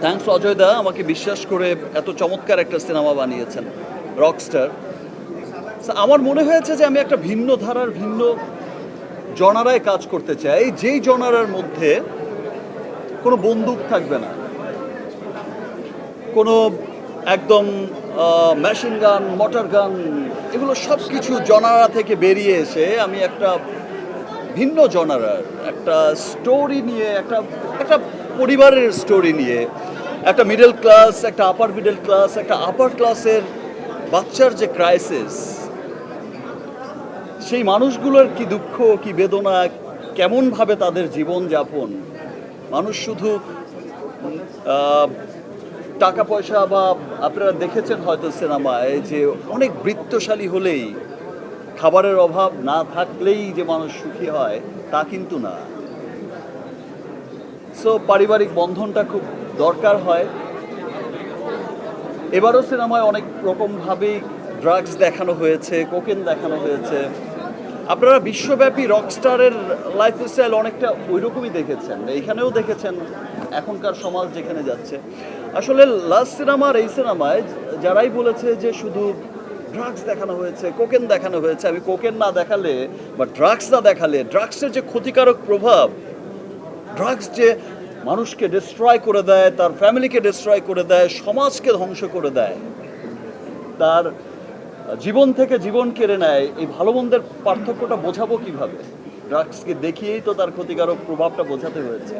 Thanks Ajay দা, আমাকে বিশ্বাস করে এত চমৎকার একটা সিনেমা বানিয়েছেন রকস্টার। আমার মনে হয়েছে যে আমি একটা ভিন্ন ধারার ভিন্ন জনারায় কাজ করতে চাই, যেই জনারার মধ্যে কোনো বন্দুক থাকবে না, কোনো একদম মেশিন গান, মোটর গান, এগুলো সব কিছু জনারা থেকে বেরিয়ে এসে আমি একটা ভিন্ন জনারার একটা স্টোরি নিয়ে, একটা একটা পরিবারের স্টোরি নিয়ে, একটা মিডল ক্লাস, একটা আপার মিডল ক্লাস, একটা আপার ক্লাসের বাচ্চার যে ক্রাইসিস, সেই মানুষগুলোর কি দুঃখ, কি বেদনা, কেমনভাবে তাদের জীবন যাপন। মানুষ শুধু আহ, টাকা পয়সা বা আপনারা দেখেছেন হয়তো সিনেমায় যে অনেক বৃত্তশালী হলেই, খাবারের অভাব না থাকলেই যে মানুষ সুখী হয় তা কিন্তু না। সো পারিবারিক বন্ধনটা খুব দরকার হয়। এবারও সিনেমায় অনেক রকমভাবেই ড্রাগস দেখানো হয়েছে, কোকেন দেখানো হয়েছে। আপনারা বিশ্বব্যাপী রকস্টারের লাইফস্টাইল অনেকটা ওই রকমই দেখেছেন, এইখানেও দেখেছেন এখনকার সমাজ যেখানে যাচ্ছে। আসলে লাস্ট সিনেমার এই সিনেমায় যারাই বলেছে যে শুধু ড্রাগস দেখানো হয়েছে, কোকেন দেখানো হয়েছে, আমি কোকেন না দেখালে বা ড্রাগস না দেখালে ড্রাগসের যে ক্ষতিকারক প্রভাব, ড্রাগস যে মানুষকে ডিস্ট্রয় করে দেয়, তার ফ্যামিলিকে ডিস্ট্রয় করে দেয়, সমাজকে ধ্বংস করে দেয়, তার জীবন থেকে জীবন কেড়ে নেয়, এই ভালো মন্দের পার্থক্যটা বোঝাবো কিভাবে? ড্রাগসকে দেখিয়েই তো তার ক্ষতিকারক প্রভাবটা বোঝাতে হয়েছে।